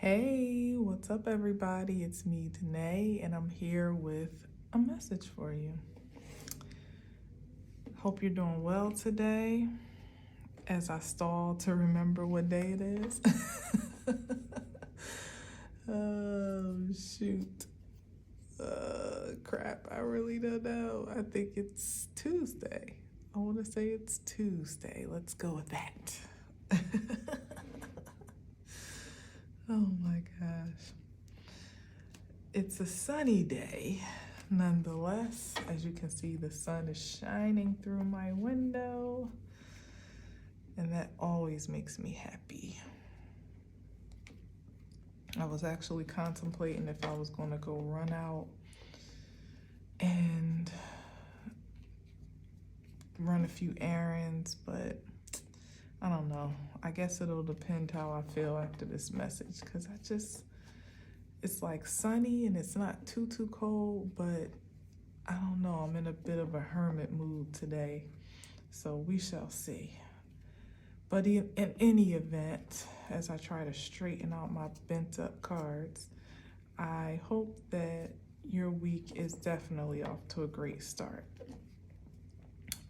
Hey, what's up, everybody? It's me, Danae, and I'm here with a message for you. Hope you're doing well today as I stall to remember what day it is. Oh, shoot. Crap, I really don't know. I think it's Tuesday. I want to say it's Tuesday. Let's go with that. Oh my gosh. It's a sunny day. Nonetheless, as you can see, the sun is shining through my window, and that always makes me happy. I was actually contemplating if I was going to go run out and run a few errands, but I don't know. I guess it'll depend how I feel after this message, because it's like sunny and it's not too cold, but I don't know. I'm in a bit of a hermit mood today, so we shall see. But in any event, as I try to straighten out my bent up cards, I hope that your week is definitely off to a great start.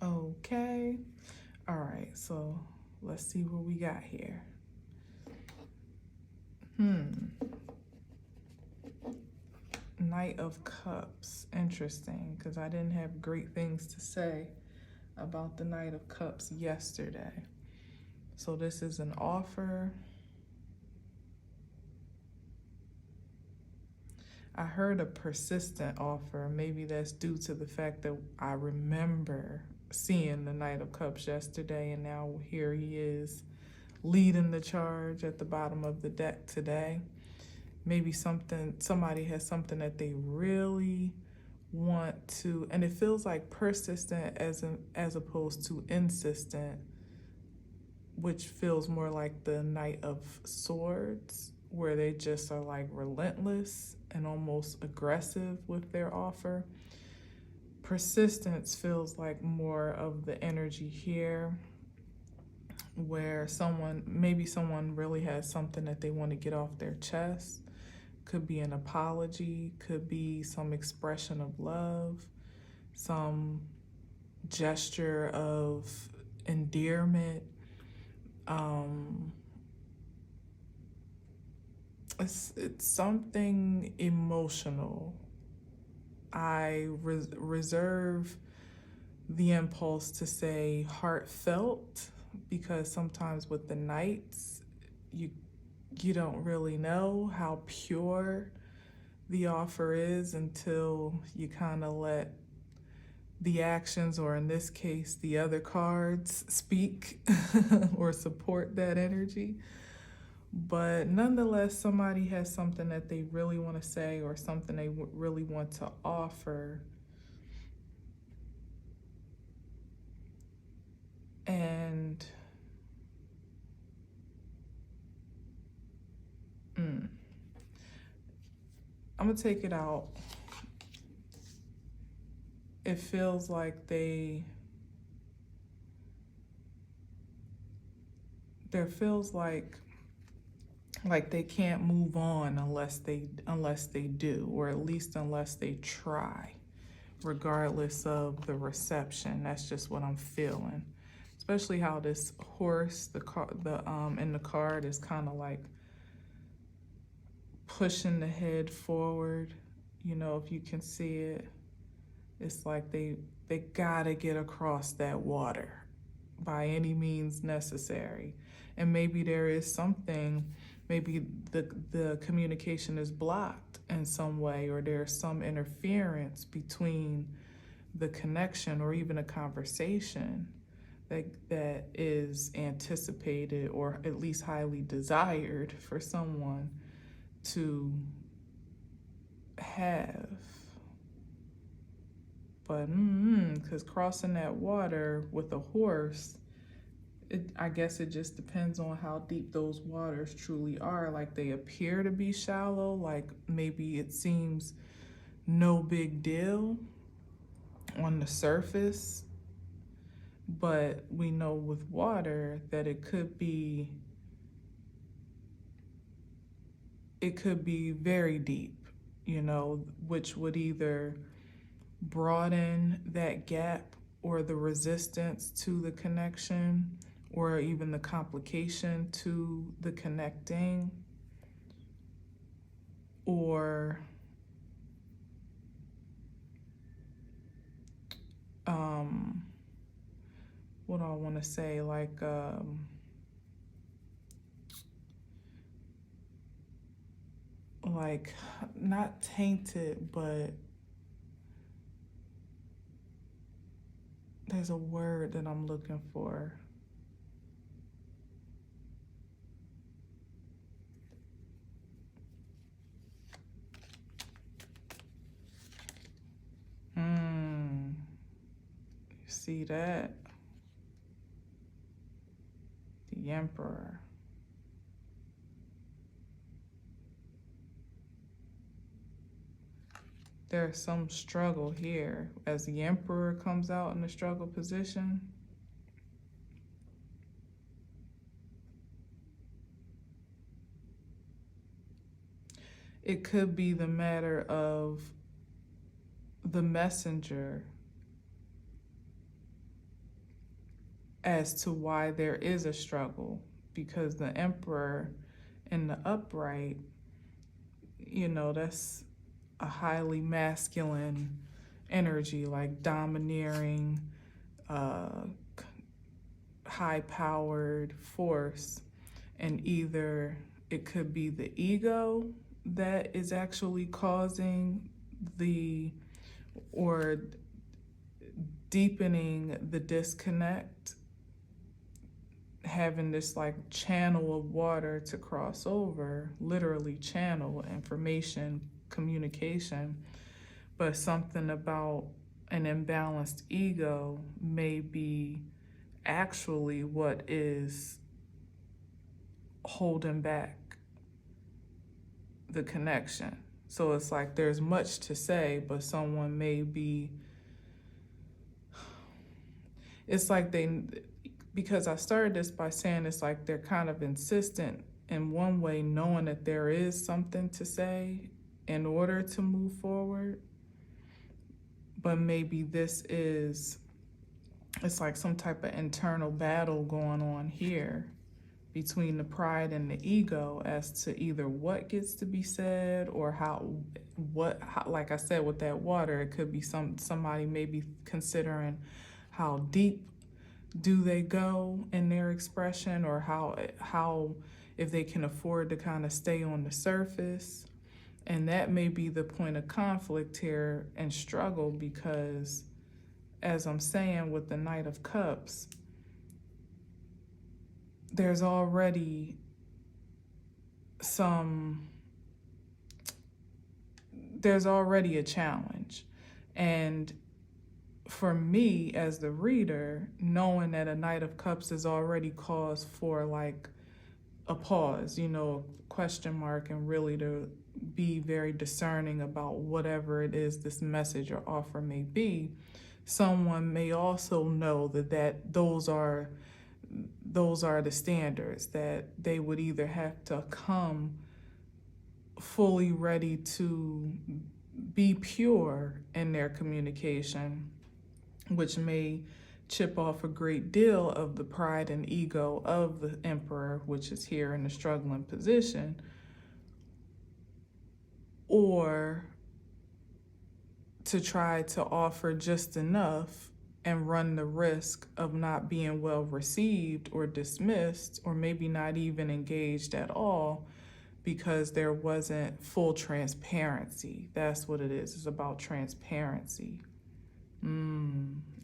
Okay. All right, so let's see what we got here. Knight of Cups. Interesting, because I didn't have great things to say about the Knight of Cups yesterday. So this is an offer. I heard a persistent offer. Maybe that's due to the fact that I remember seeing the Knight of Cups yesterday, and now here he is leading the charge at the bottom of the deck today. Maybe somebody has something that they really want to, and it feels like persistent as opposed to insistent, which feels more like the Knight of Swords, where they just are like relentless and almost aggressive with their offer. Persistence feels like more of the energy here, where maybe someone really has something that they want to get off their chest. Could be an apology, could be some expression of love, some gesture of endearment. It's something emotional. I reserve the impulse to say heartfelt, because sometimes with the Knights, you don't really know how pure the offer is until you kind of let the actions, or in this case, the other cards, speak or support that energy. But nonetheless, somebody has something that they really want to say, or something they really want to offer. And I'm going to take it out. It feels like there feels like they can't move on unless they do, or at least unless they try, regardless of the reception. That's just what I'm feeling. Especially how this horse, in the card, is kind of like pushing the head forward. You know, if you can see it, it's like they gotta get across that water by any means necessary. And maybe there is something, maybe the communication is blocked in some way, or there's some interference between the connection or even a conversation that is anticipated, or at least highly desired for someone to have. But because crossing that water with a horse, I guess it just depends on how deep those waters truly are. Like, they appear to be shallow, like maybe it seems no big deal on the surface, but we know with water that it could be it could be very deep, you know, which would either broaden that gap or the resistance to the connection, or even the complication to the connecting, or what do I want to say, like not tainted, but there's a word that I'm looking for. You see that? The Emperor. There's some struggle here as the Emperor comes out in the struggle position. It could be the matter of the messenger as to why there is a struggle, because the Emperor in the upright, you know, that's a highly masculine energy, like domineering, high-powered force. And either it could be the ego that is actually causing or deepening the disconnect, having this like channel of water to cross over, literally channel information, communication, but something about an imbalanced ego may be actually what is holding back the connection. So it's like there's much to say, but someone may be, it's like because I started this by saying it's like they're kind of insistent in one way, knowing that there is something to say in order to move forward. But maybe it's like some type of internal battle going on here between the pride and the ego as to either what gets to be said or how, like I said, with that water, it could be somebody maybe considering how deep do they go in their expression, or how if they can afford to kind of stay on the surface. And that may be the point of conflict here and struggle, because as I'm saying with the Knight of Cups, there's already a challenge. And for me as the reader, knowing that a Knight of Cups is already cause for like a pause, you know, question mark, and really to be very discerning about whatever it is this message or offer may be. Someone may also know that those are the standards, that they would either have to come fully ready to be pure in their communication, which may chip off a great deal of the pride and ego of the Emperor, which is here in the struggling position, or to try to offer just enough and run the risk of not being well received or dismissed, or maybe not even engaged at all, because there wasn't full transparency. That's what it is. It's about transparency.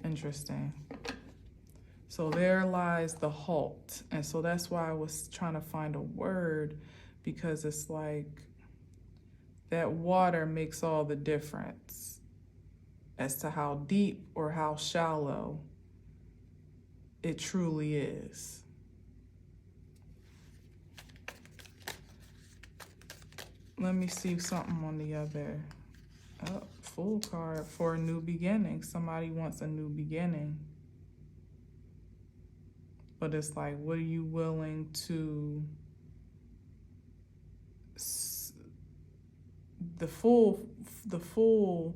Interesting. So there lies the halt. And so that's why I was trying to find a word, because it's like that water makes all the difference as to how deep or how shallow it truly is. Let me see something on the other. Full card for a new beginning. Somebody wants a new beginning. But it's like, what are you willing to the fool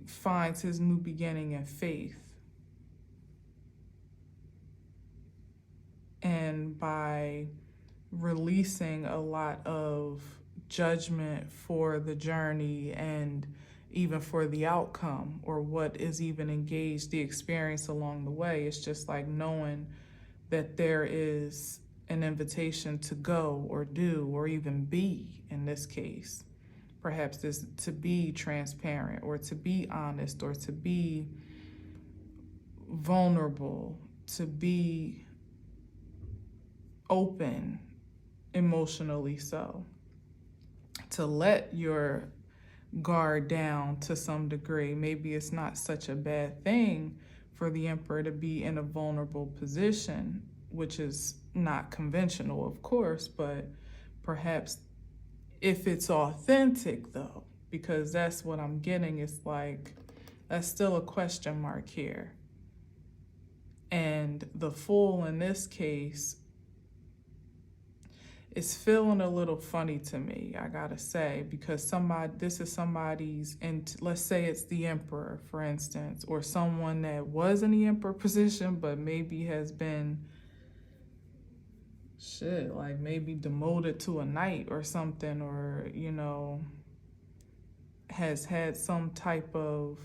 finds his new beginning in faith. And by releasing a lot of judgment for the journey and even for the outcome or what is even engaged, the experience along the way, it's just like knowing that there is an invitation to go or do or even be, in this case. Perhaps this to be transparent or to be honest or to be vulnerable, to be open, emotionally so. To let your guard down to some degree. Maybe it's not such a bad thing for the emperor to be in a vulnerable position, which is not conventional, of course, but perhaps if it's authentic though, because that's what I'm getting, it's like, that's still a question mark here. And the fool in this case is feeling a little funny to me, I gotta say, because this is somebody's, and let's say it's the emperor, for instance, or someone that was in the emperor position, but maybe has been, like maybe demoted to a knight or something, or, has had some type of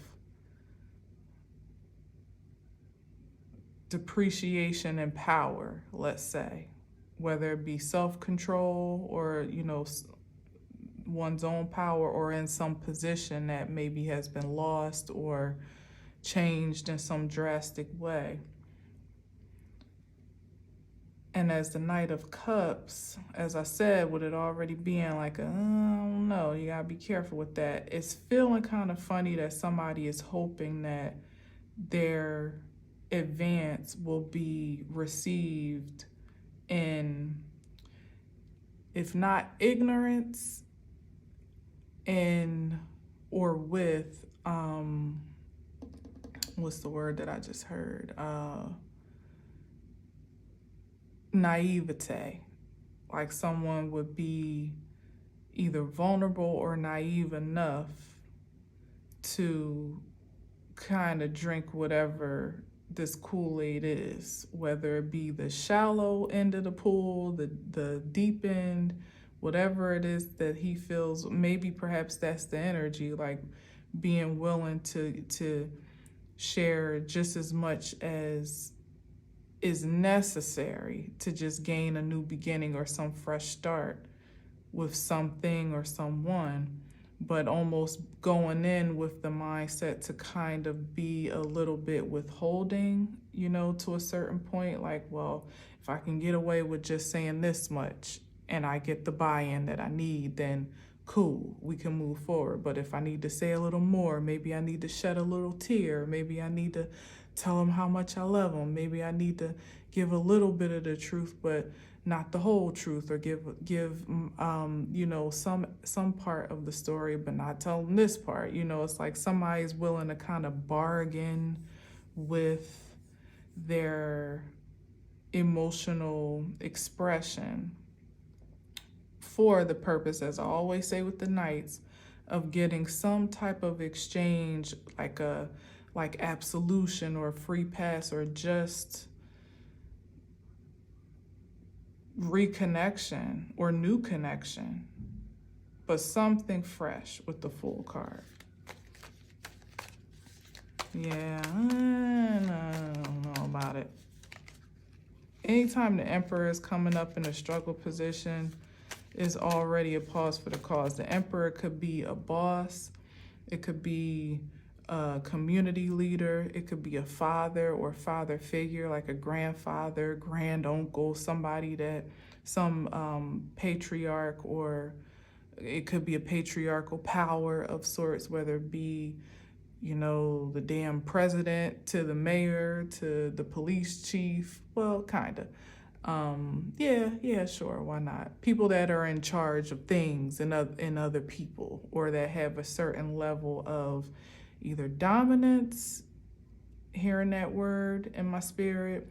depreciation in power, let's say, whether it be self-control or, one's own power, or in some position that maybe has been lost or changed in some drastic way. And as the Knight of Cups, as I said, with it already being like, I don't know, you gotta be careful with that. It's feeling kind of funny that somebody is hoping that their advance will be received in, if not ignorance, in or with, what's the word that I just heard? Naivete. Like someone would be either vulnerable or naive enough to kind of drink whatever this Kool-Aid is, whether it be the shallow end of the pool, the deep end, whatever it is that he feels. Maybe perhaps that's the energy, like being willing to share just as much as is necessary to just gain a new beginning or some fresh start with something or someone, but almost going in with the mindset to kind of be a little bit withholding, to a certain point, like, well, if I can get away with just saying this much and I get the buy-in that I need, then cool, we can move forward. But if I need to say a little more, maybe I need to shed a little tear, maybe I need to tell them how much I love them, maybe I need to give a little bit of the truth, but not the whole truth, or give some part of the story, but not tell them this part. It's like somebody's willing to kind of bargain with their emotional expression for the purpose, as I always say with the Knights, of getting some type of exchange, like absolution or free pass, or just reconnection or new connection, but something fresh with the Fool card. Yeah, I don't know about it. Anytime the Emperor is coming up in a struggle position is already a pause for the cause. The Emperor could be a boss, it could be a community leader, it could be a father or father figure, like a grandfather, grand uncle, somebody that, some patriarch, or it could be a patriarchal power of sorts, whether it be, the damn president to the mayor to the police chief. Well, kind of. Yeah, sure, why not? People that are in charge of things and other people, or that have a certain level of either dominance, hearing that word in my spirit,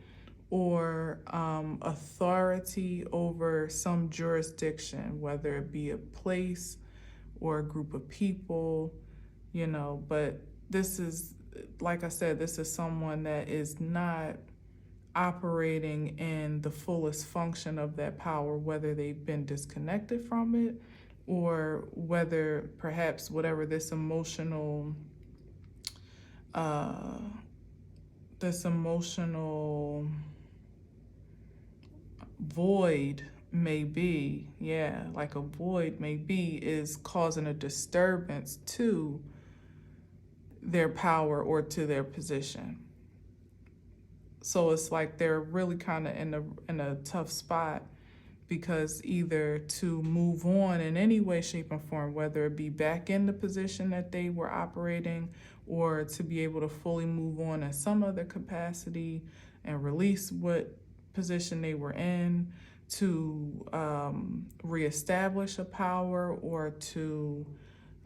or authority over some jurisdiction, whether it be a place or a group of people, you know, but this is, like I said, this is someone that is not operating in the fullest function of that power, whether they've been disconnected from it or whether perhaps whatever this emotional void may be, yeah, like a void may be, is causing a disturbance to their power or to their position. So it's like they're really kind of in a tough spot, because either to move on in any way, shape, or form, whether it be back in the position that they were operating, or to be able to fully move on in some other capacity and release what position they were in, to reestablish a power, or to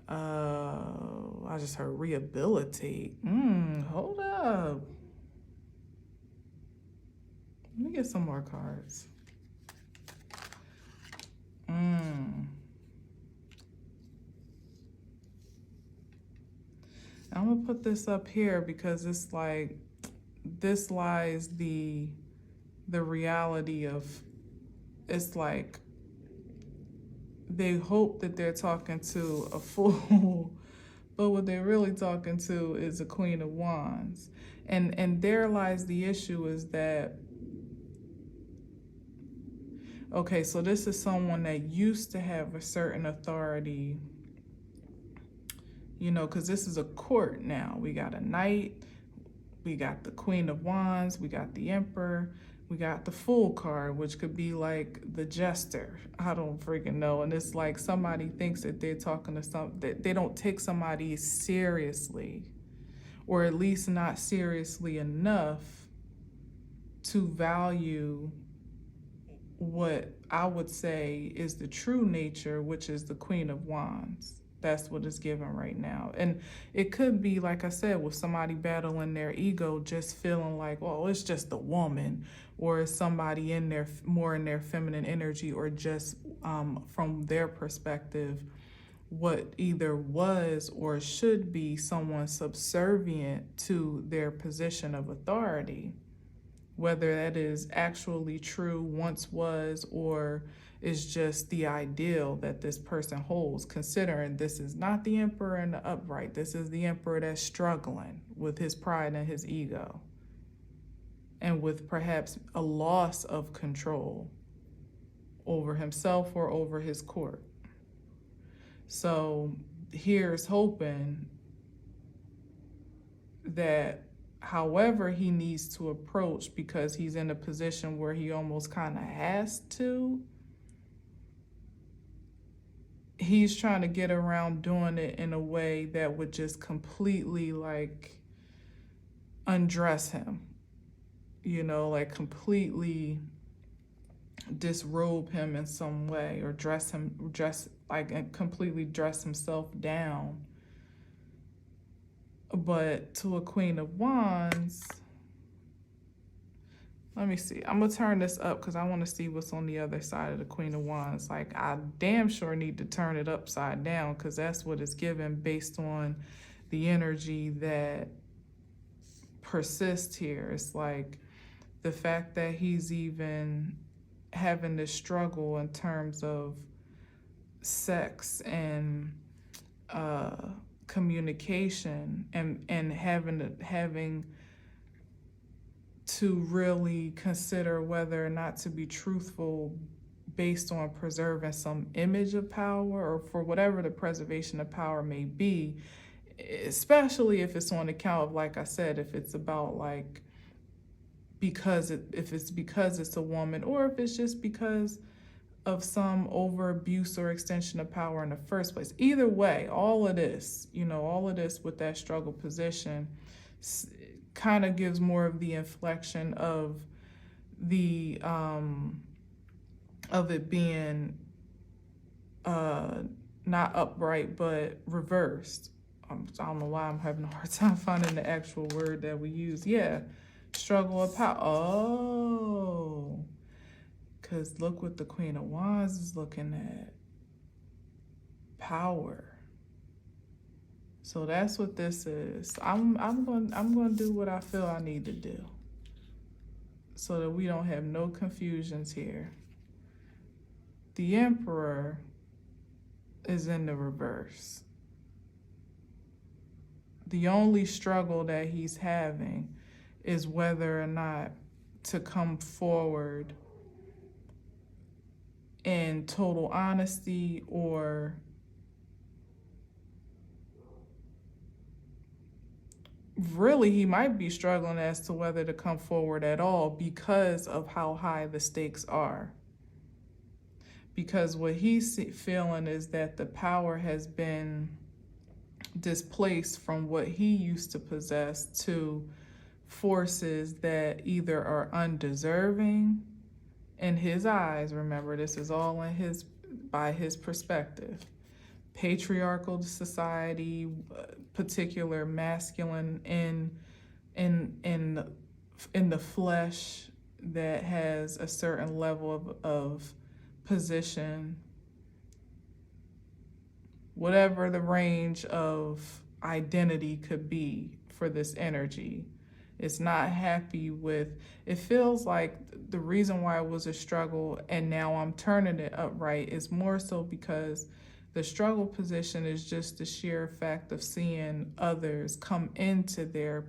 I just heard rehabilitate. Hold up. Let me get some more cards. I'm gonna put this up here because it's like, this lies the reality of, it's like they hope that they're talking to a fool, but what they're really talking to is a Queen of Wands. And there lies the issue, is that, okay, so this is someone that used to have a certain authority, you know, because this is a court now. We got a knight, we got the Queen of Wands, we got the Emperor, we got the Fool card, which could be like the Jester. I don't freaking know. And it's like somebody thinks that they're talking to that they don't take somebody seriously, or at least not seriously enough to value what I would say is the true nature, which is the Queen of Wands. That's what is given right now. And it could be, like I said, with somebody battling their ego, just feeling like, oh, it's just a woman, or somebody in their more in their feminine energy, or just from their perspective, what either was or should be someone subservient to their position of authority. Whether that is actually true, once was, or is just the ideal that this person holds, considering this is not the Emperor in the upright. This is the Emperor that's struggling with his pride and his ego, and with perhaps a loss of control over himself or over his court. So here's hoping that however he needs to approach, because he's in a position where he almost kind of has to, he's trying to get around doing it in a way that would just completely like undress him, you know, like completely disrobe him in some way, or completely dress himself down. But to a Queen of Wands, let me see. I'm going to turn this up because I want to see what's on the other side of the Queen of Wands. Like, I damn sure need to turn it upside down, because that's what it's given based on the energy that persists here. It's like the fact that he's even having this struggle in terms of sex and communication, and having to really consider whether or not to be truthful based on preserving some image of power, or for whatever the preservation of power may be, especially if it's on account of, like I said, if it's about like if it's because it's a woman, or if it's just because of some over abuse or extension of power in the first place. Either way, all of this with that struggle position kind of gives more of the inflection of the of it being not upright but reversed. I don't know why I'm having a hard time finding the actual word that we use. Yeah, struggle of power. Oh, because look what the Queen of Wands is looking at. power. So that's what this is. I'm going to do what I feel I need to do so that we don't have no confusions here. The Emperor is in the reverse. The only struggle that he's having is whether or not to come forward in total honesty, or really he might be struggling as to whether to come forward at all because of how high the stakes are. Because what he's feeling is that the power has been displaced from what he used to possess to forces that either are undeserving in his eyes. Remember, this is all in by his perspective. Patriarchal society, particular masculine in the flesh that has a certain level of position, whatever the range of identity could be for this energy. It's not happy with, it feels like the reason why it was a struggle and now I'm turning it upright is more so because the struggle position is just the sheer fact of seeing others come into their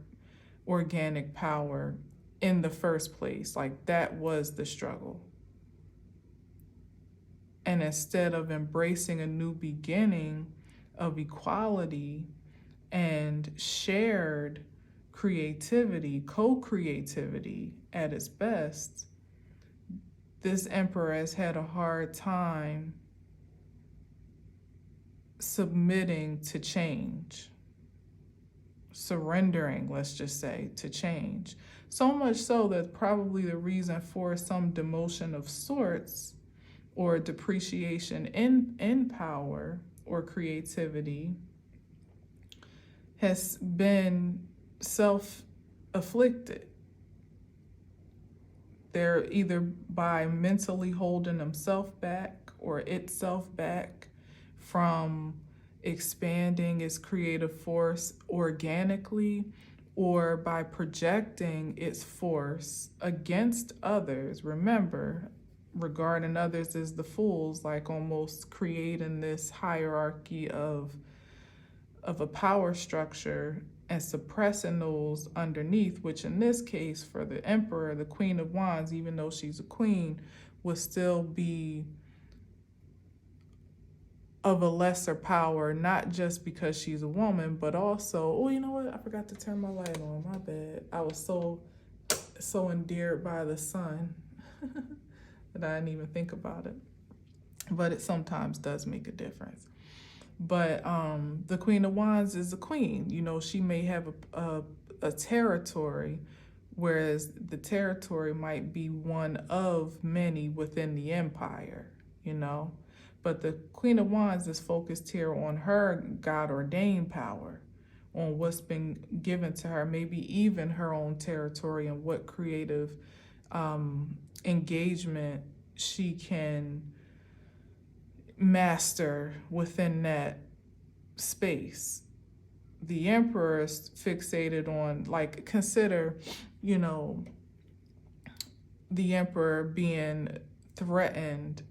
organic power in the first place. Like, that was the struggle. And instead of embracing a new beginning of equality and shared creativity, co-creativity at its best, this Emperor has had a hard time submitting to change, surrendering, let's just say, to change. So much so that probably the reason for some demotion of sorts or depreciation in power or creativity has been self-afflicted. They're either by mentally holding themselves back or itself back from expanding its creative force organically, or by projecting its force against others. Remember, regarding others as the fools, like almost creating this hierarchy of a power structure and suppressing those underneath, which in this case for the Emperor, the Queen of Wands, even though she's a queen, would still be of a lesser power, not just because she's a woman, but also, oh, you know what? I forgot to turn my light on, my bad. I was so endeared by the sun that I didn't even think about it. But it sometimes does make a difference. But the Queen of Wands is a queen. You know, she may have a territory, whereas the territory might be one of many within the empire, you know. But the Queen of Wands is focused here on her God-ordained power, on what's been given to her, maybe even her own territory, and what creative engagement she can master within that space. The Emperor is fixated on, like, consider, you know, the Emperor being threatened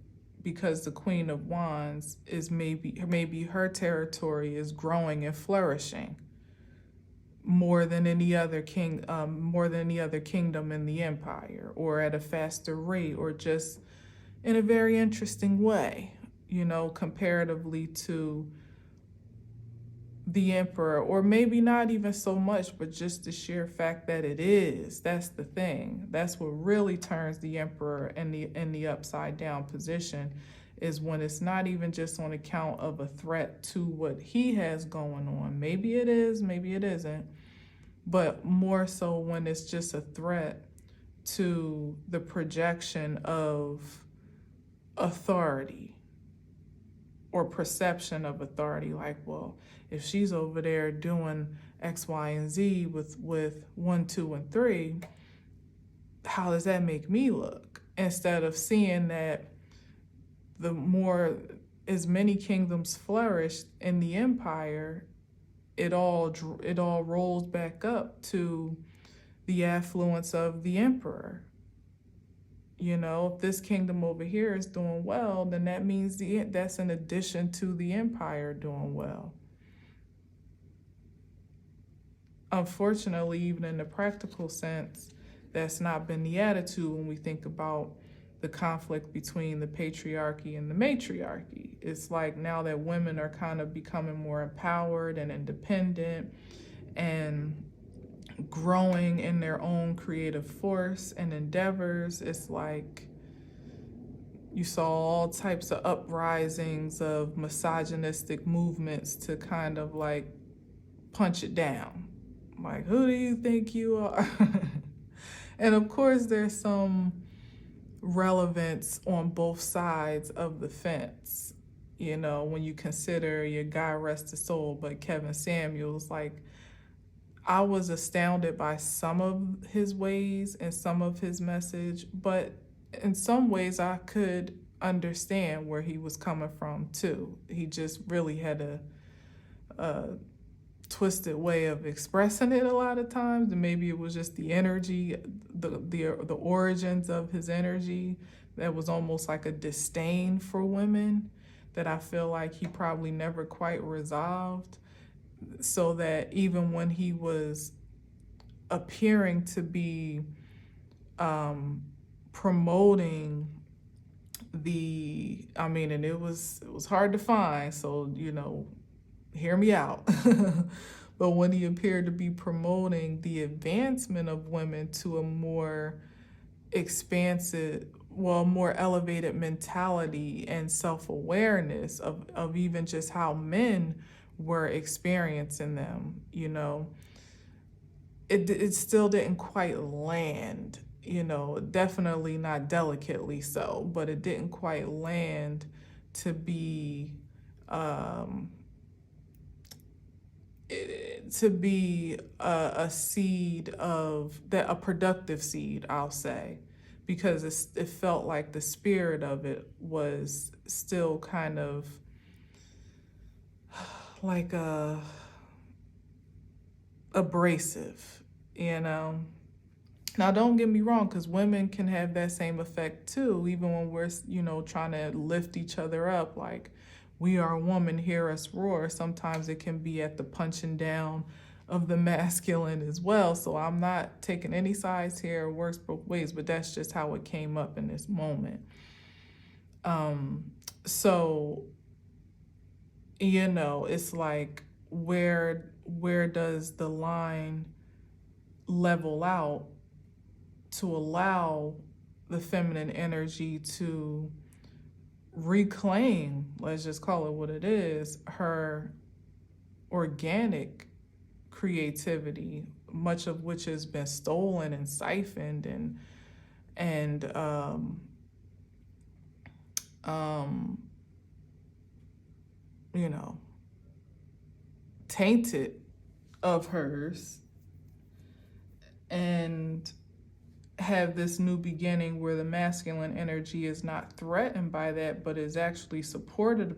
because the Queen of Wands is maybe her territory is growing and flourishing more than any other kingdom in the empire, or at a faster rate, or just in a very interesting way, you know, comparatively to the Emperor, or maybe not even so much, but just the sheer fact that it is. That's the thing. That's what really turns the Emperor in the upside down position, is when it's not even just on account of a threat to what he has going on. Maybe it is, maybe it isn't, but more so when it's just a threat to the projection of authority or perception of authority. Like, well, if she's over there doing X, Y, and Z with 1, 2, and 3, how does that make me look? Instead of seeing that the more as many kingdoms flourished in the empire, it all rolls back up to the affluence of the emperor. You know, if this kingdom over here is doing well, then that means that's in addition to the empire doing well. Unfortunately, even in the practical sense, that's not been the attitude when we think about the conflict between the patriarchy and the matriarchy. It's like now that women are kind of becoming more empowered and independent and growing in their own creative force and endeavors, it's like you saw all types of uprisings of misogynistic movements to kind of like punch it down. Like, who do you think you are? And of course, there's some relevance on both sides of the fence. You know, when you consider your God rest his soul, but Kevin Samuels, like, I was astounded by some of his ways and some of his message, but in some ways I could understand where he was coming from too. He just really had a twisted way of expressing it a lot of times, and maybe it was just the energy, the origins of his energy that was almost like a disdain for women that I feel like he probably never quite resolved, so that even when he was appearing to be promoting and it was hard to find, so hear me out. But when he appeared to be promoting the advancement of women to a more expansive, more elevated mentality and self-awareness of even just how men were experiencing them, it still didn't quite land, definitely not delicately so, but it didn't quite land to be a seed of that, a productive seed, I'll say, because it felt like the spirit of it was still kind of like abrasive, Now, don't get me wrong, because women can have that same effect too, even when we're, trying to lift each other up, like, we are a woman, hear us roar. Sometimes it can be at the punching down of the masculine as well. So I'm not taking any sides here, it works both ways, but that's just how it came up in this moment. So, it's like, where does the line level out to allow the feminine energy to reclaim, let's just call it what it is, her organic creativity, much of which has been stolen and siphoned and tainted of hers, and have this new beginning where the masculine energy is not threatened by that, but is actually supportive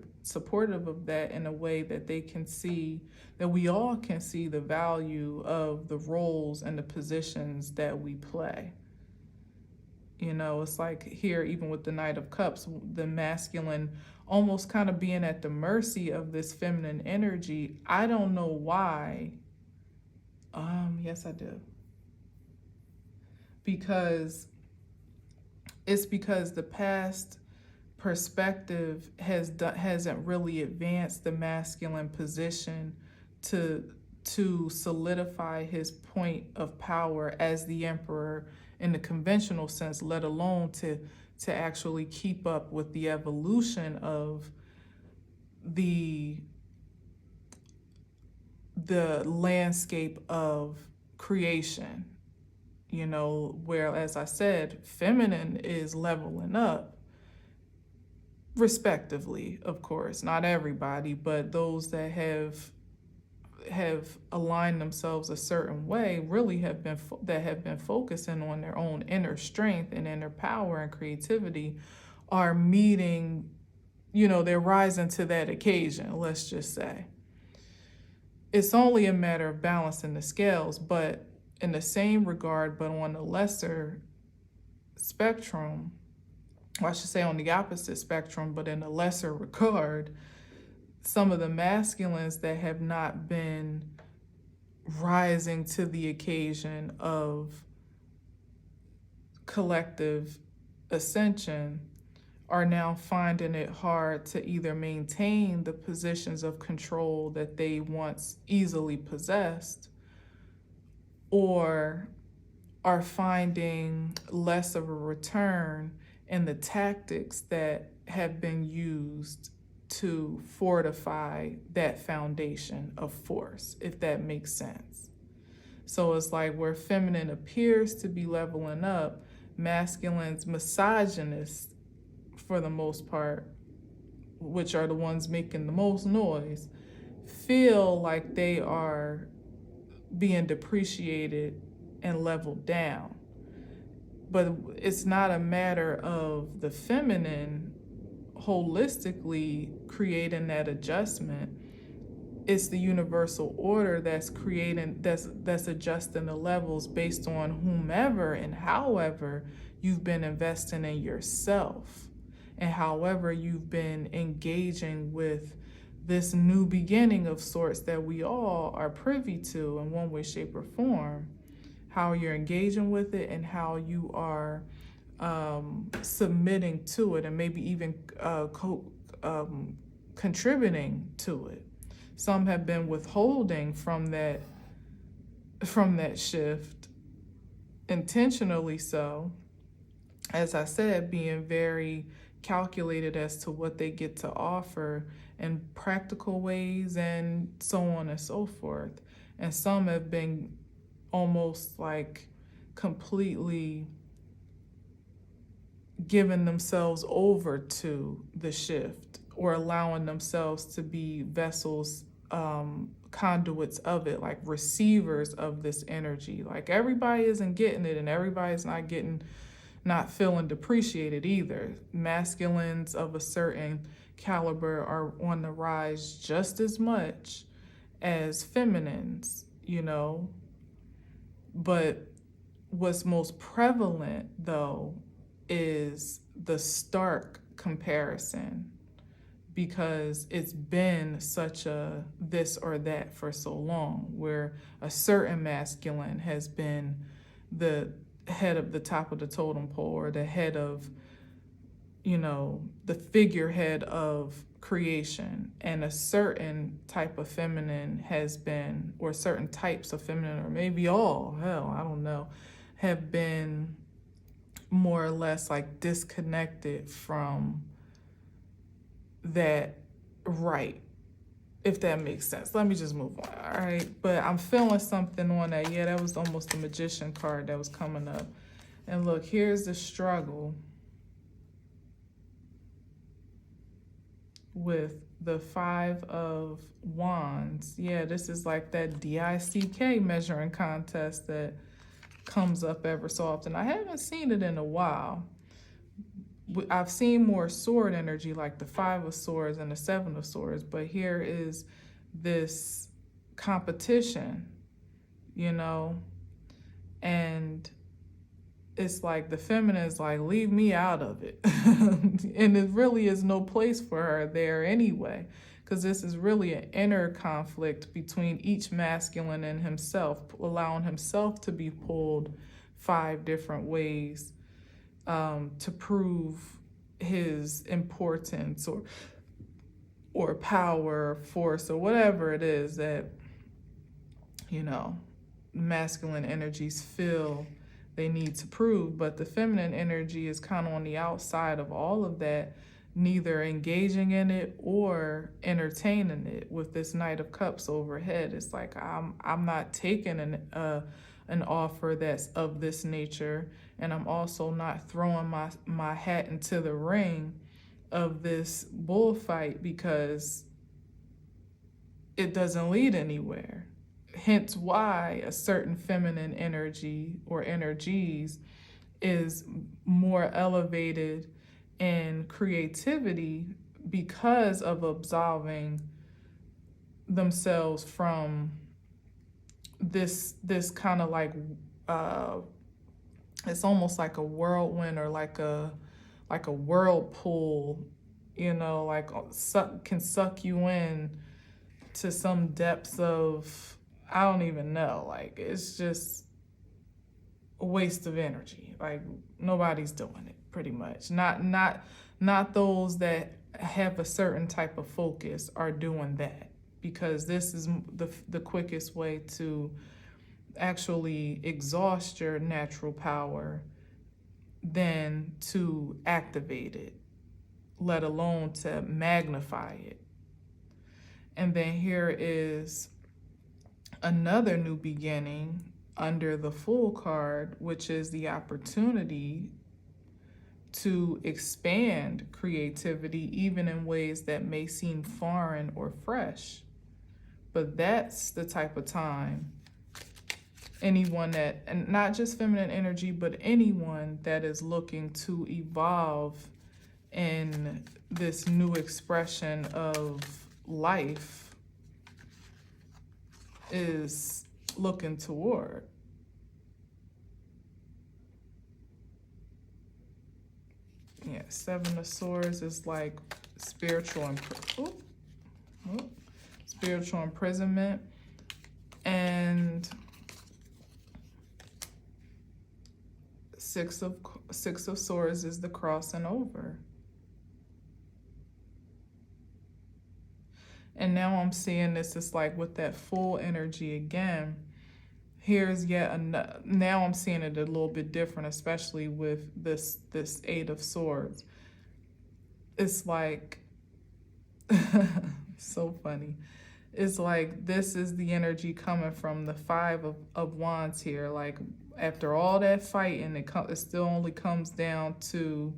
of that in a way that they can see, that we all can see the value of the roles and the positions that we play. It's like here, even with the Knight of Cups, the masculine almost kind of being at the mercy of this feminine energy. I don't know why. Yes, I do. Because the past perspective hasn't really advanced the masculine position to solidify his point of power as the emperor in the conventional sense, let alone to actually keep up with the evolution of the landscape of creation. Where, as I said, feminine is leveling up, respectively, of course, not everybody, but those that have aligned themselves a certain way really have been focusing on their own inner strength and inner power and creativity, are meeting they're rising to that occasion, let's just say. It's only a matter of balancing the scales, but in the same regard, but on the lesser spectrum, or I should say on the opposite spectrum, but in a lesser regard, some of the masculines that have not been rising to the occasion of collective ascension are now finding it hard to either maintain the positions of control that they once easily possessed, or are finding less of a return in the tactics that have been used to fortify that foundation of force, if that makes sense. So it's like where feminine appears to be leveling up, masculine's misogynist, for the most part, which are the ones making the most noise, feel like they are being depreciated and leveled down. But it's not a matter of the feminine holistically creating that adjustment. It's the universal order that's adjusting the levels based on whomever and however you've been investing in yourself, and however you've been engaging with this new beginning of sorts that we all are privy to in one way, shape, or form. How you're engaging with it and how you are submitting to it, and maybe even contributing to it. Some have been withholding from that shift, intentionally so. As I said, being very calculated as to what they get to offer in practical ways and so on and so forth. And some have been almost like completely giving themselves over to the shift, or allowing themselves to be vessels, conduits of it, like receivers of this energy. Like everybody isn't getting it, and everybody's not feeling depreciated either. Masculines of a certain caliber are on the rise just as much as feminines, But what's most prevalent, though, is the stark comparison, because it's been such a this or that for so long, where a certain masculine has been the head of the top of the totem pole, or the head of, the figurehead of creation, and a certain type of feminine has been, or certain types of feminine, or maybe all, hell, I don't know, have been more or less like disconnected from that, right? If that makes sense. Let me just move on, all right? But I'm feeling something on that. Yeah, that was almost a magician card that was coming up. And look, here's the struggle with the 5 of Wands. Yeah, this is like that DICK measuring contest that comes up ever so often. I haven't seen it in a while. I've seen more sword energy, like the 5 of Swords and the 7 of Swords, but here is this competition, and it's like the feminine is like, leave me out of it. And it really is no place for her there anyway, because this is really an inner conflict between each masculine and himself, allowing himself to be pulled 5 different ways to prove his importance or power, force, or whatever it is that, masculine energies feel they need to prove. But the feminine energy is kind of on the outside of all of that, neither engaging in it or entertaining it. With this Knight of Cups overhead, it's like I'm not taking an offer that's of this nature, and I'm also not throwing my hat into the ring of this bullfight, because it doesn't lead anywhere. Hence why a certain feminine energy or energies is more elevated in creativity because of absolving themselves from this kind of like it's almost like a whirlwind, or like a whirlpool, like can suck you in to some depths of, I don't even know, like it's just a waste of energy. Like nobody's doing it, pretty much. Not those that have a certain type of focus are doing that, because this is the quickest way to actually exhaust your natural power than to activate it, let alone to magnify it. And then here is another new beginning under the Fool card, which is the opportunity to expand creativity even in ways that may seem foreign or fresh. But that's the type of time anyone that, and not just feminine energy, but anyone that is looking to evolve in this new expression of life is looking toward. Yeah, Seven of Swords is like spiritual spiritual imprisonment, and Six of Swords is the crossing over. And now I'm seeing this, it's like with that full energy again. Here's yet another, now I'm seeing it a little bit different, especially with this Eight of Swords. It's like, so funny. It's like this is the energy coming from the Five of Wands here. Like after all that fighting, it still only comes down to,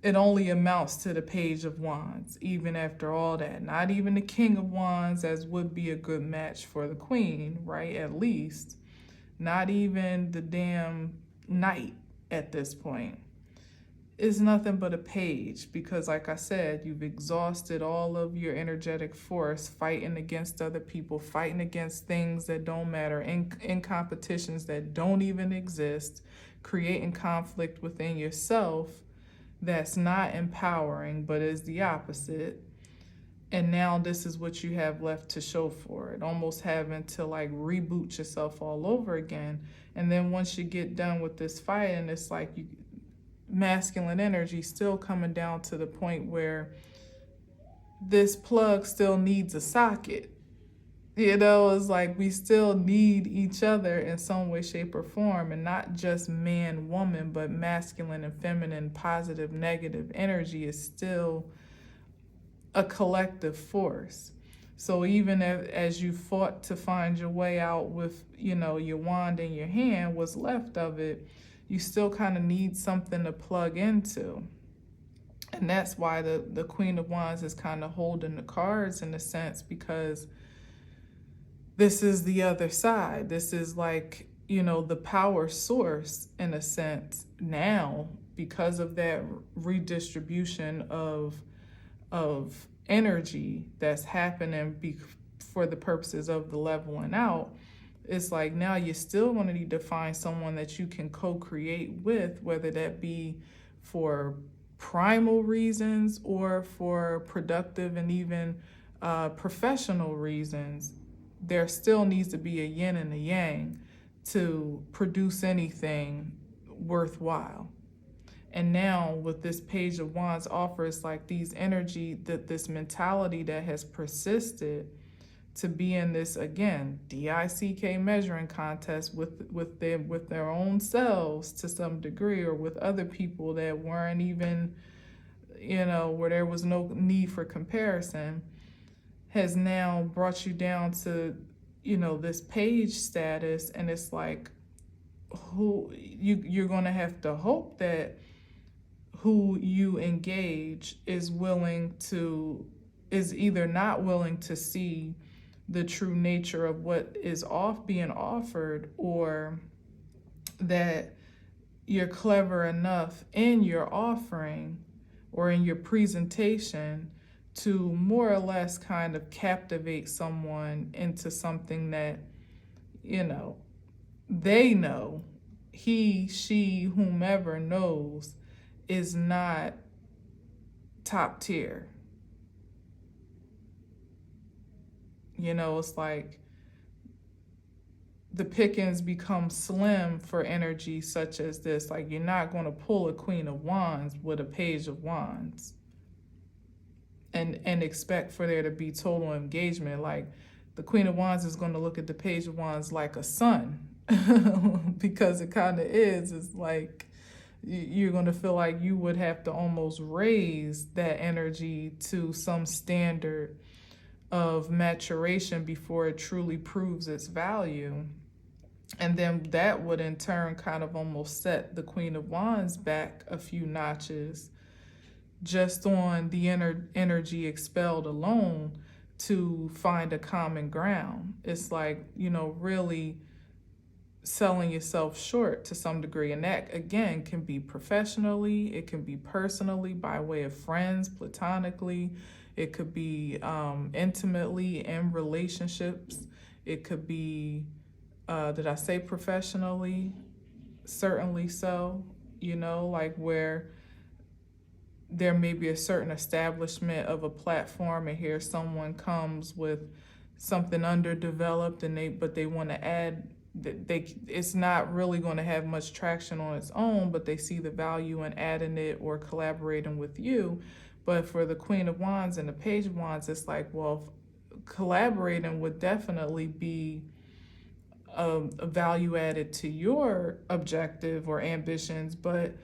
it only amounts to the Page of Wands, even after all that. Not even the King of Wands, as would be a good match for the Queen, right? At least. Not even the damn Knight at this point. It's nothing but a page, because like I said, you've exhausted all of your energetic force fighting against other people, fighting against things that don't matter, in competitions that don't even exist, creating conflict within yourself that's not empowering, but is the opposite. And now this is what you have left to show for it, almost having to like reboot yourself all over again. And then once you get done with this fight, and it's like masculine energy still coming down to the point where this plug still needs a socket. It's like we still need each other in some way, shape, or form, and not just man, woman, but masculine and feminine, positive, negative energy is still a collective force. So even as you fought to find your way out with, your wand in your hand, what's left of it, you still kind of need something to plug into. And that's why the Queen of Wands is kind of holding the cards in a sense, because this is the other side. This is like, the power source in a sense now, because of that redistribution of energy that's happening for the purposes of the leveling out. It's like now you're still going to need to find someone that you can co-create with, whether that be for primal reasons or for productive and even professional reasons. There still needs to be a yin and a yang to produce anything worthwhile. And now with this Page of Wands offers like these energy, this mentality that has persisted to be in this, again, DICK measuring contest with their own selves to some degree, or with other people that weren't even, where there was no need for comparison, has now brought you down to, this page status. And it's like, you're going to have to hope that who you engage is either not willing to see the true nature of what is being offered, or that you're clever enough in your offering, or in your presentation to more or less kind of captivate someone into something that, you know, they know, he, she, whomever knows is not top tier. You know, it's like the pickings become slim for energy such as this. Like, you're not going to pull a Queen of Wands with a Page of Wands and expect for there to be total engagement. Like, the Queen of Wands is going to look at the Page of Wands like a son because it kind of is. It's like you're going to feel like you would have to almost raise that energy to some standard of maturation before it truly proves its value. And then that would in turn kind of almost set the Queen of Wands back a few notches just on the energy expelled alone to find a common ground. It's like, you know, really selling yourself short to some degree. And that, again, can be professionally, it can be personally by way of friends, platonically, it could be intimately in relationships, it could be, did I say professionally? Certainly so, you know, like where there may be a certain establishment of a platform and here someone comes with something underdeveloped and they want to add, it's not really going to have much traction on its own, but they see the value in adding it or collaborating with you. But for the Queen of Wands and the Page of Wands, it's like, well, collaborating would definitely be a value added to your objective or ambitions, but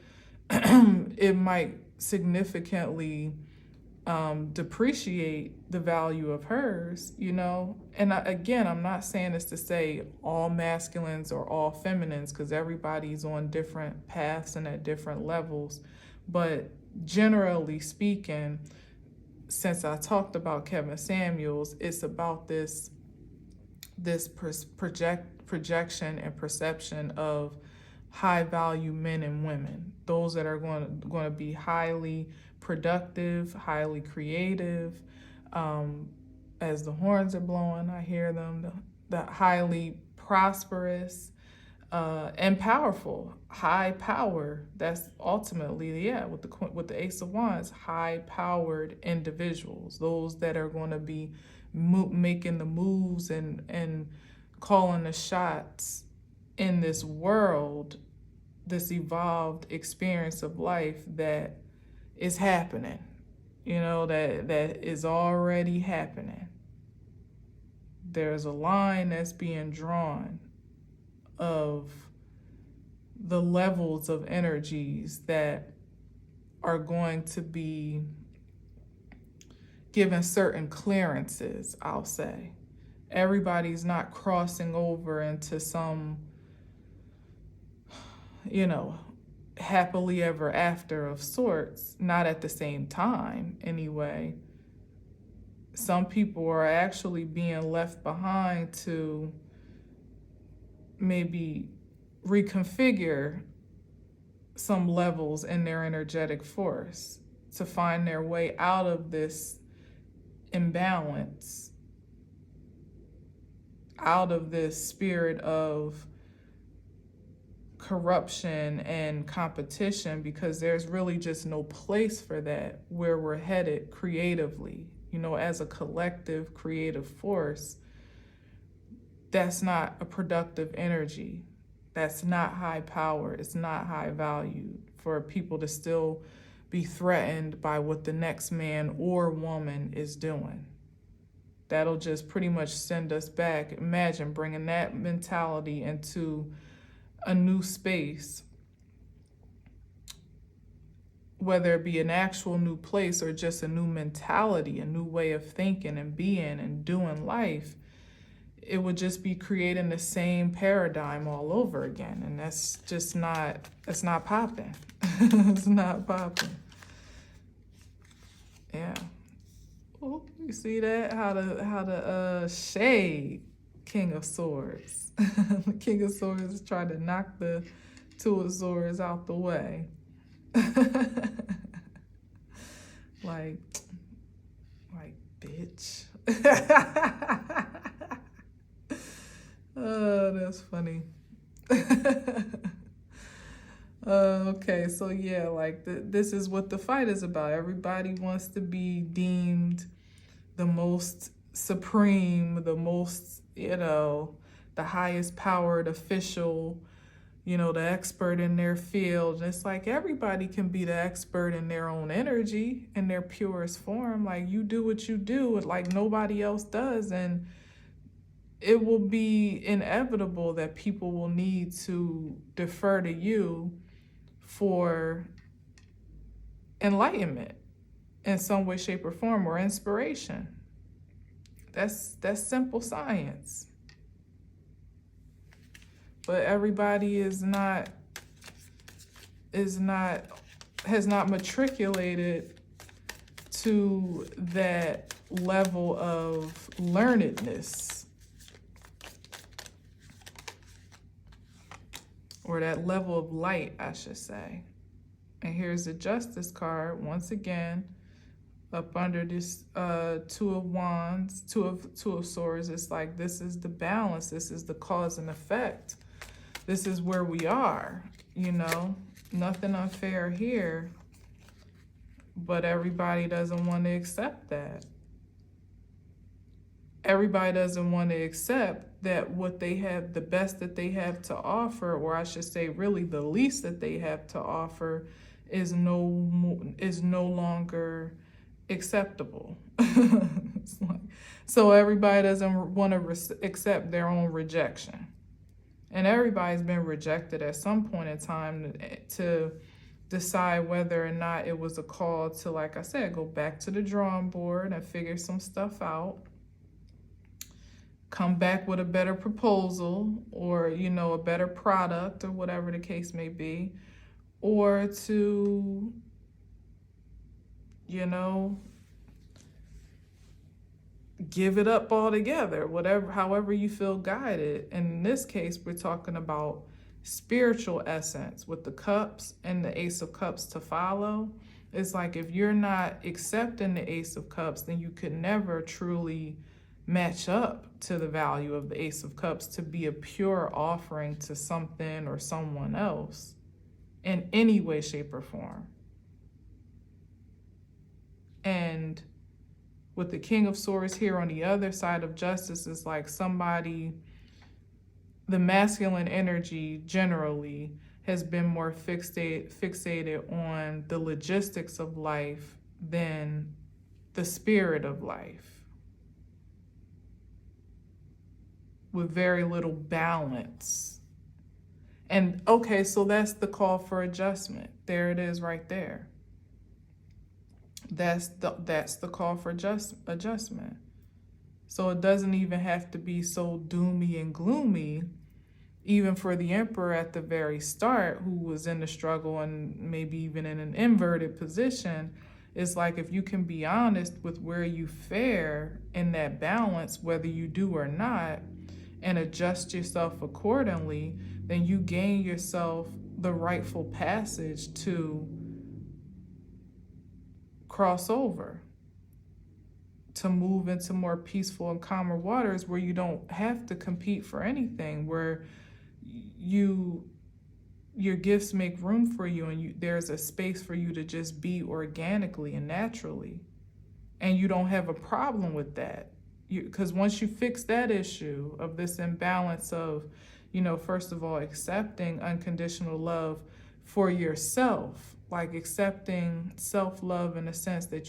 it might significantly depreciate the value of hers, you know? And again, I'm not saying this to say all masculines or all feminines, because everybody's on different paths and at different levels. But generally speaking, since I talked about Kevin Samuels, it's about this projection and perception of high value men and women, those that are going to be highly productive, highly creative. As the horns are blowing, I hear them, the highly prosperous and powerful, high power. That's ultimately, with the Ace of Wands, high powered individuals, those that are going to be making the moves and calling the shots in this world, this evolved experience of life that is happening, you know, that is already happening. There's a line that's being drawn of the levels of energies that are going to be given certain clearances, I'll say. Everybody's not crossing over into some, you know, happily ever after of sorts, not at the same time anyway. Some people are actually being left behind to maybe reconfigure some levels in their energetic force to find their way out of this imbalance, out of this spirit of corruption and competition, because there's really just no place for that where we're headed creatively, you know, as a collective creative force. That's not a productive energy. That's not high power. It's not high value for people to still be threatened by what the next man or woman is doing. That'll just pretty much send us back. Imagine bringing that mentality into a new space, whether it be an actual new place or just a new mentality, a new way of thinking and being and doing life. It would just be creating the same paradigm all over again. And that's just not, it's not popping. It's not popping. Yeah. Ooh, you see that? How the shade King of Swords. The King of Swords tried to knock the Two of Swords out the way. Like bitch. Oh, that's funny. Okay, so yeah, like this is what the fight is about. Everybody wants to be deemed the most supreme, the most, the highest powered official, the expert in their field. And it's like everybody can be the expert in their own energy, in their purest form. Like you do what you do, like nobody else does. And it will be inevitable that people will need to defer to you for enlightenment in some way, shape, or form, or inspiration. That's simple science. But everybody has not matriculated to that level of learnedness, or that level of light, I should say. And here's the Justice card once again, up under this Two of Wands, Two of Swords. It's like this is the balance. This is the cause and effect. This is where we are. Nothing unfair here. But everybody doesn't want to accept that. Everybody doesn't want to accept that what they have, the best that they have to offer, or I should say really the least that they have to offer, is no longer acceptable. So everybody doesn't want to accept their own rejection. And everybody's been rejected at some point in time to decide whether or not it was a call to, like I said, go back to the drawing board and figure some stuff out. Come back with a better proposal, or, a better product, or whatever the case may be. Or to, give it up altogether, however you feel guided. And in this case, we're talking about spiritual essence with the cups and the Ace of Cups to follow. It's like if you're not accepting the Ace of Cups, then you could never truly match up to the value of the Ace of Cups to be a pure offering to something or someone else in any way, shape, or form. And with the King of Swords here on the other side of Justice, is like somebody, the masculine energy generally has been more fixated on the logistics of life than the spirit of life, with very little balance. And okay, so that's the call for adjustment. There it is right there. That's the call for adjustment. So it doesn't even have to be so doomy and gloomy, even for the Emperor at the very start, who was in the struggle and maybe even in an inverted position. It's like if you can be honest with where you fare in that balance, whether you do or not, and adjust yourself accordingly, then you gain yourself the rightful passage to cross over, to move into more peaceful and calmer waters where you don't have to compete for anything, where your gifts make room for you, and there's a space for you to just be organically and naturally. And you don't have a problem with that. Because once you fix that issue of this imbalance of, first of all, accepting unconditional love for yourself, like accepting self-love in a sense that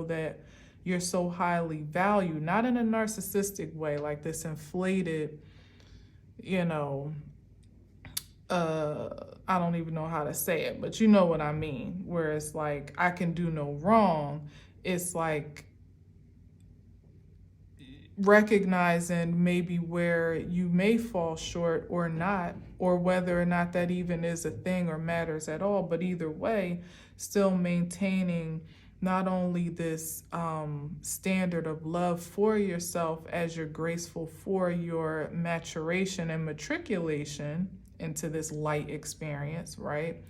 that you're so highly valued, not in a narcissistic way, like this inflated, I don't even know how to say it, but you know what I mean, where it's like, I can do no wrong. It's like recognizing maybe where you may fall short or not, or whether or not that even is a thing or matters at all. But either way, still maintaining not only this standard of love for yourself as you're graceful for your maturation and matriculation into this light experience, right?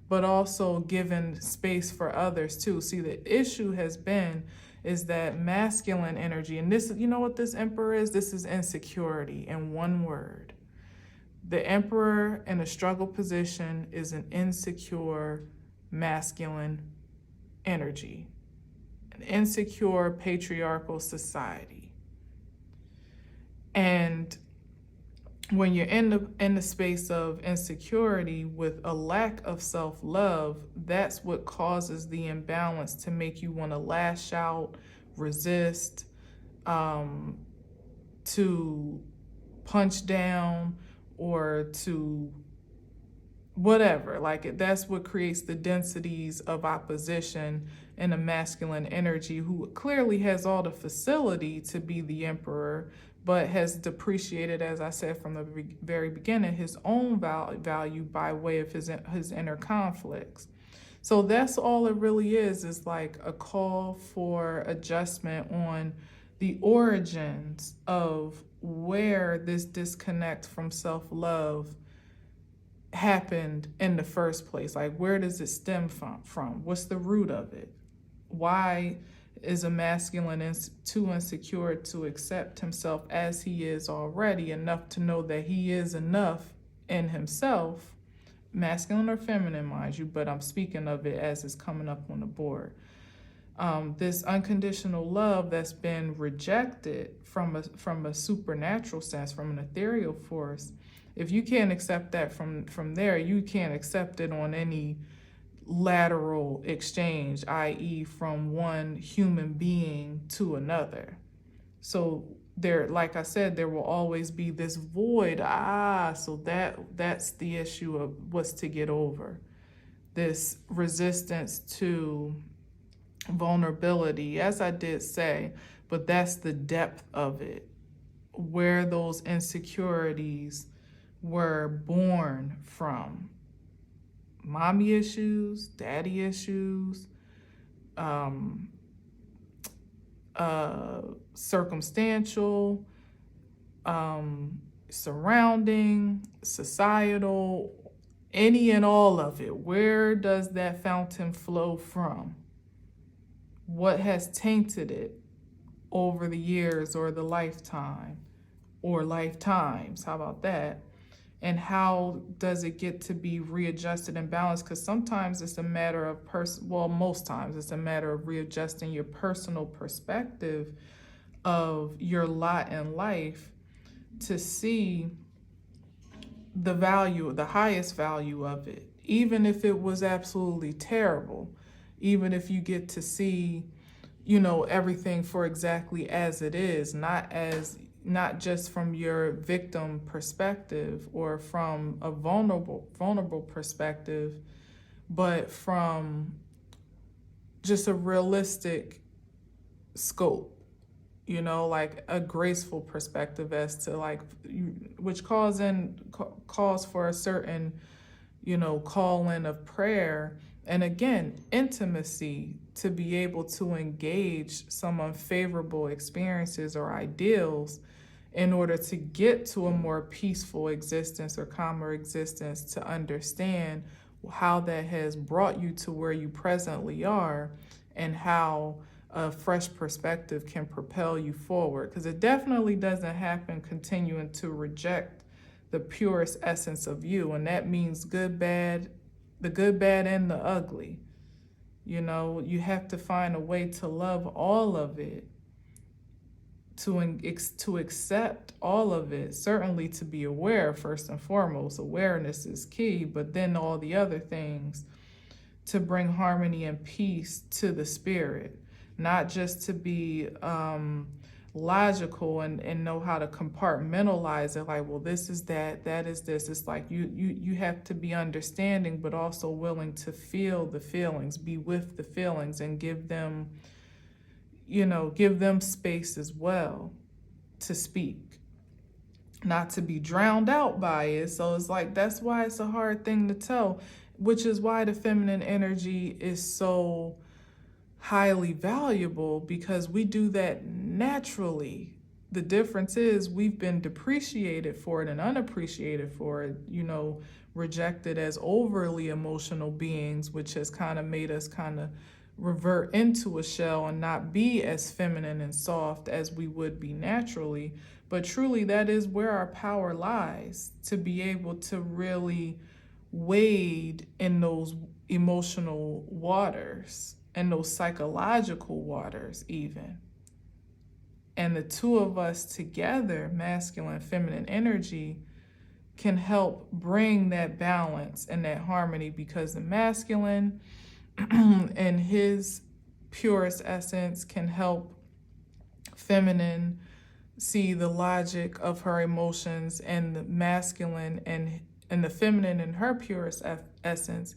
but also giving space for others too. See, the issue has been is that masculine energy, and this, you know what this emperor is? This is insecurity in one word. The emperor in a struggle position is an insecure masculine energy, an insecure patriarchal society. And when you're in the space of insecurity with a lack of self-love, that's what causes the imbalance to make you want to lash out, resist, to punch down, or to whatever. Like, that's what creates the densities of opposition in a masculine energy, who clearly has all the facility to be the emperor, but has depreciated, as I said from the very beginning, his own value by way of his inner conflicts. So that's all it really is like a call for adjustment on the origins of where this disconnect from self-love happened in the first place. Like, where does it stem from? What's the root of it? Why is a masculine too insecure to accept himself as he is already, enough to know that he is enough in himself, masculine or feminine, mind you, but I'm speaking of it as it's coming up on the board. This unconditional love that's been rejected from a supernatural sense, from an ethereal force. If you can't accept that from there, you can't accept it on any lateral exchange, i.e. from one human being to another. So there, like I said, there will always be this void. So that's the issue of what's to get over. This resistance to vulnerability, as I did say, but that's the depth of it, where those insecurities were born from. Mommy issues, daddy issues, circumstantial, surrounding, societal, any and all of it. Where does that fountain flow from? What has tainted it over the years or the lifetime or lifetimes? How about that? And how does it get to be readjusted and balanced? Because sometimes it's a matter of most times it's a matter of readjusting your personal perspective of your lot in life to see the value, the highest value of it, even if it was absolutely terrible, even if you get to see, everything for exactly as it is, not just from your victim perspective or from a vulnerable perspective, but from just a realistic scope, like a graceful perspective as to which calls for a certain, call in of prayer. And again, intimacy, to be able to engage some unfavorable experiences or ideals in order to get to a more peaceful existence or calmer existence, to understand how that has brought you to where you presently are and how a fresh perspective can propel you forward. Because it definitely doesn't happen continuing to reject the purest essence of you. And that means good, bad, the good, bad, and the ugly. You have to find a way to love all of it, to accept all of it, certainly to be aware first and foremost. Awareness is key, but then all the other things to bring harmony and peace to the spirit, not just to be logical and know how to compartmentalize it, like, well, this is that is this. It's like you have to be understanding, but also willing to feel the feelings, be with the feelings, and give them space as well to speak, not to be drowned out by it. So it's like, that's why it's a hard thing to tell, which is why the feminine energy is so highly valuable, because we do that naturally. The difference is we've been depreciated for it and unappreciated for it, rejected as overly emotional beings, which has kind of made us kind of revert into a shell and not be as feminine and soft as we would be naturally. But truly, that is where our power lies, to be able to really wade in those emotional waters and those psychological waters even. And the two of us together, masculine, feminine energy, can help bring that balance and that harmony, because the masculine and his purest essence can help feminine see the logic of her emotions, and the masculine and the feminine in her purest essence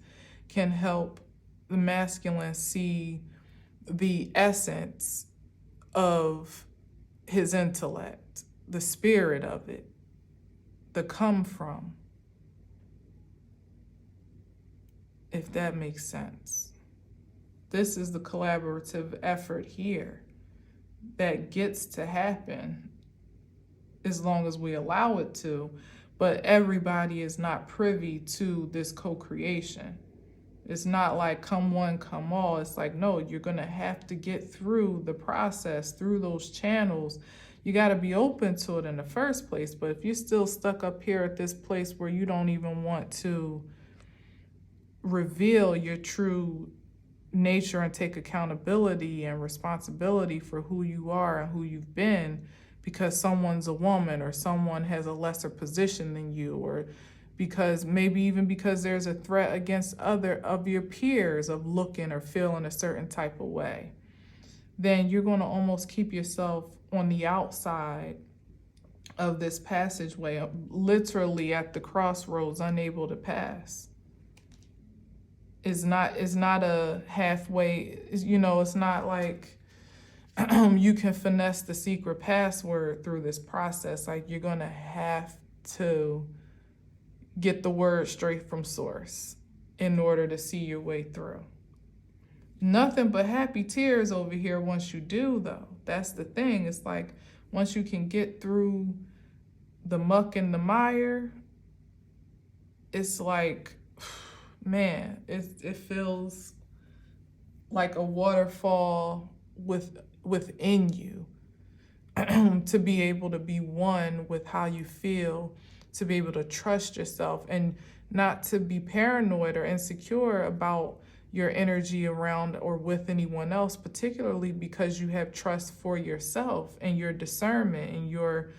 can help the masculine see the essence of his intellect, the spirit of it, the come from, if that makes sense. This is the collaborative effort here that gets to happen as long as we allow it to, but everybody is not privy to this co-creation. It's not like come one, come all. It's like, no, you're gonna have to get through the process, through those channels. You gotta be open to it in the first place. But if you're still stuck up here at this place where you don't even want to reveal your true nature and take accountability and responsibility for who you are and who you've been, because someone's a woman or someone has a lesser position than you, or because maybe even because there's a threat against other of your peers of looking or feeling a certain type of way, then you're going to almost keep yourself on the outside of this passageway, literally at the crossroads, unable to pass. It's not a halfway, it's not like you can finesse the secret password through this process. Like, you're going to have to get the word straight from source in order to see your way through. Nothing but happy tears over here once you do, though. That's the thing. It's like, once you can get through the muck and the mire, it's like, man, it feels like a waterfall within you to be able to be one with how you feel, to be able to trust yourself and not to be paranoid or insecure about your energy around or with anyone else, particularly because you have trust for yourself and your discernment and your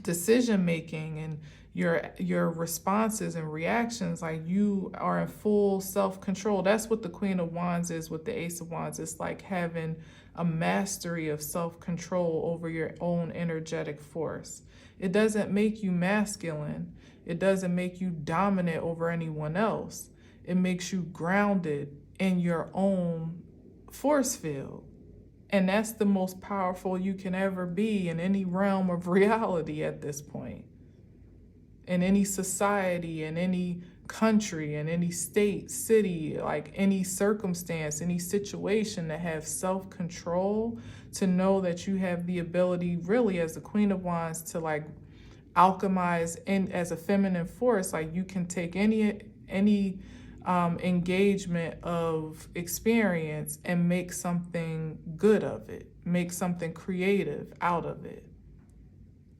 decision making and your responses and reactions. Like, you are in full self-control. That's what the Queen of Wands is with the Ace of Wands. It's like having a mastery of self-control over your own energetic force. It doesn't make you masculine. It doesn't make you dominant over anyone else. It makes you grounded in your own force field. And that's the most powerful you can ever be in any realm of reality at this point. In any society, in any country, in any state, city, like any circumstance, any situation, to have self-control, to know that you have the ability, really, as the Queen of Wands, to like alchemize in as a feminine force. Like, you can take any engagement of experience and make something good of it, make something creative out of it,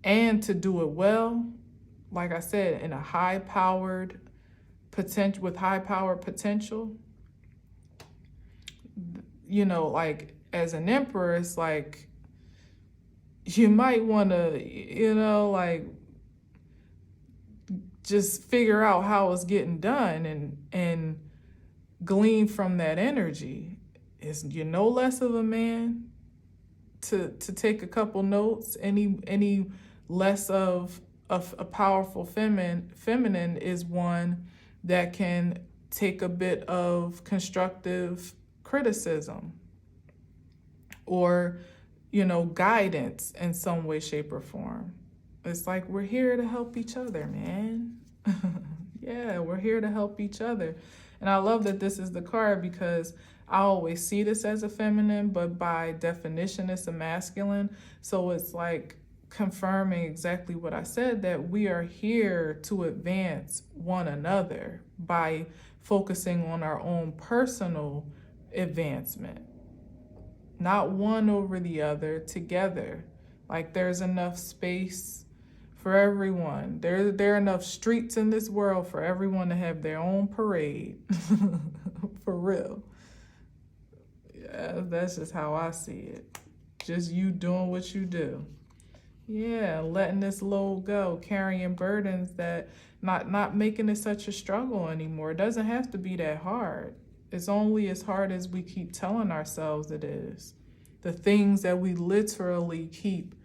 and to do it well. Like I said, in a high-powered potential, with high-powered potential, like as an emperor, it's like you might want to, like just figure out how it's getting done and glean from that energy. You're no less of a man to take a couple notes, any less of a powerful feminine is one that can take a bit of constructive criticism or, guidance in some way, shape, or form. It's like, we're here to help each other, man. Yeah, we're here to help each other. And I love that this is the card, because I always see this as a feminine, but by definition, it's a masculine. So it's like confirming exactly what I said, that we are here to advance one another by focusing on our own personal advancement, not one over the other, together. Like there's enough space for everyone. There are enough streets in this world for everyone to have their own parade. For real. Yeah, that's just how I see it. Just you doing what you do. Yeah, letting this load go, carrying burdens, that not making it such a struggle anymore. It doesn't have to be that hard. It's only as hard as we keep telling ourselves it is. The things that we literally keep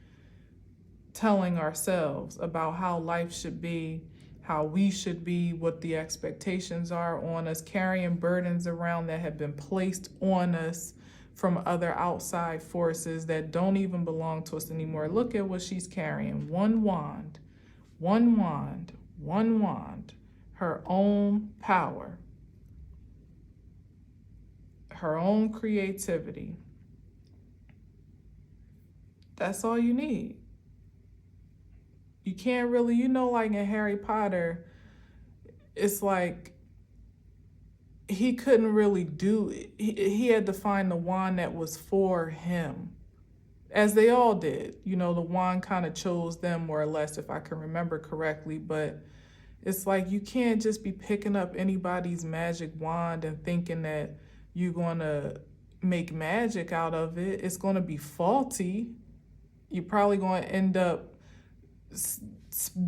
telling ourselves about how life should be, how we should be, what the expectations are on us, carrying burdens around that have been placed on us from other outside forces that don't even belong to us anymore. Look at what she's carrying. One wand, one wand, one wand, her own power, her own creativity. That's all you need. You can't really, like in Harry Potter, it's like he couldn't really do it. He had to find the wand that was for him, as they all did. The wand kind of chose them, more or less, if I can remember correctly. But it's like you can't just be picking up anybody's magic wand and thinking that you're going to make magic out of it. It's going to be faulty. You're probably going to end up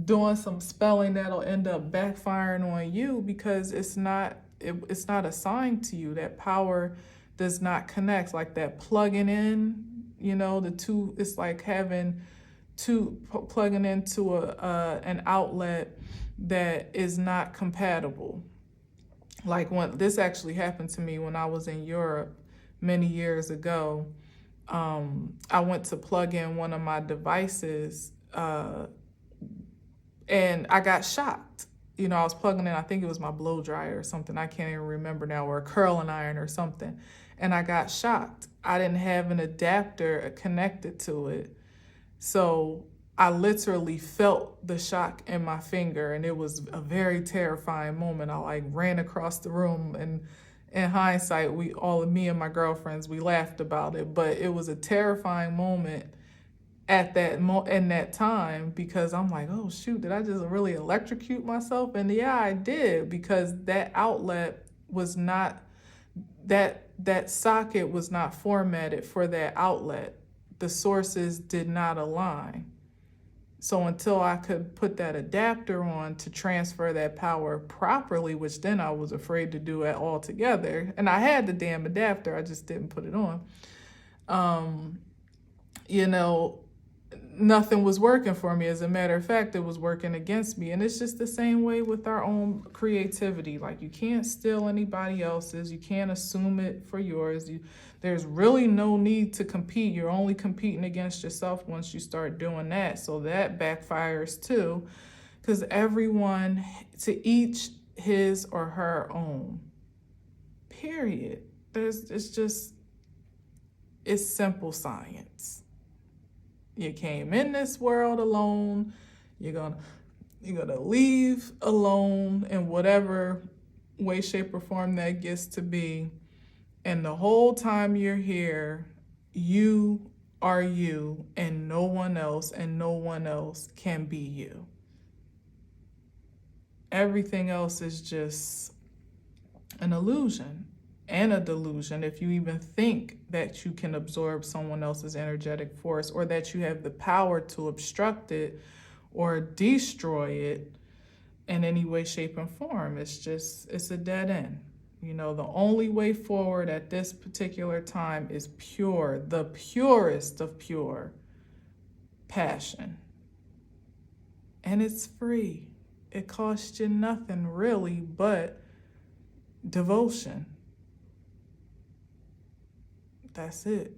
doing some spelling that'll end up backfiring on you, because it's not assigned to you. That power does not connect. Like that plugging in, the two, it's like having plugging into an outlet that is not compatible. Like when this actually happened to me when I was in Europe many years ago. I went to plug in one of my devices, and I got shocked. I was plugging in, I think it was my blow dryer or something, I can't even remember now, or a curling iron or something. And I got shocked. I didn't have an adapter connected to it. So I literally felt the shock in my finger, and it was a very terrifying moment. I ran across the room, and in hindsight, me and my girlfriends, we laughed about it, but it was a terrifying moment at in that time, because I'm like, oh shoot, did I just really electrocute myself? And yeah, I did, because that outlet was not, that socket was not formatted for that outlet. The sources did not align. So until I could put that adapter on to transfer that power properly, which then I was afraid to do it altogether, and I had the damn adapter, I just didn't put it on. Nothing was working for me. As a matter of fact, it was working against me. And it's just the same way with our own creativity. Like, you can't steal anybody else's. You can't assume it for yours. There's really no need to compete. You're only competing against yourself once you start doing that. So that backfires too, because everyone, to each his or her own, period. It's simple science. You came in this world alone. You're gonna leave alone in whatever way, shape, or form that gets to be. And the whole time you're here, you are you, and no one else can be you. Everything else is just an illusion and a delusion, if you even think that you can absorb someone else's energetic force, or that you have the power to obstruct it or destroy it in any way, shape, and form. It's a dead end. The only way forward at this particular time is the purest of pure passion. And it's free. It costs you nothing really but devotion. That's it.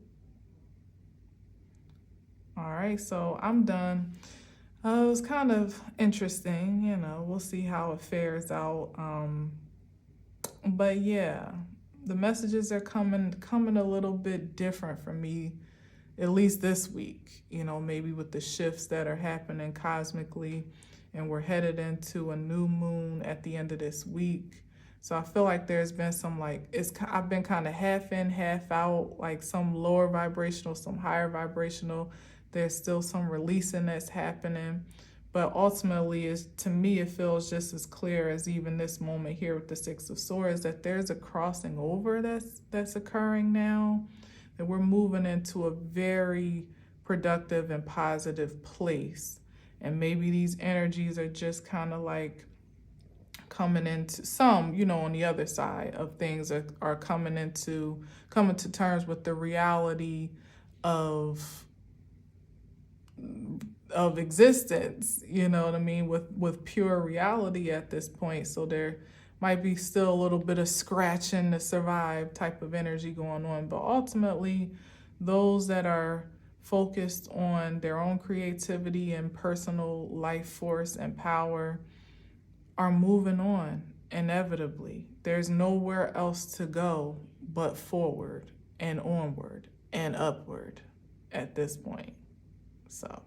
All right, so I'm done. It was kind of interesting, we'll see how it fares out. But yeah, the messages are coming a little bit different for me at least this week, you know, maybe with the shifts that are happening cosmically, and we're headed into a new moon at the end of this week. So I feel like there's been some I've been kind of half in, half out, like some lower vibrational, some higher vibrational. There's still some releasing that's happening. But ultimately, to me, it feels just as clear as even this moment here with the Six of Swords, that there's a crossing over that's occurring now, that we're moving into a very productive and positive place. And maybe these energies are just kind of like coming into some, you know, on the other side of things are coming to terms with the reality of existence, you know what I mean, with pure reality at this point. So there might be still a little bit of scratching to survive type of energy going on, but ultimately those that are focused on their own creativity and personal life force and power are moving on inevitably. There's nowhere else to go but forward and onward and upward at this point. So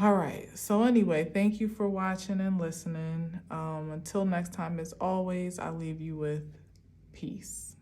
all right. So anyway, thank you for watching and listening. Until next time, as always, I leave you with peace.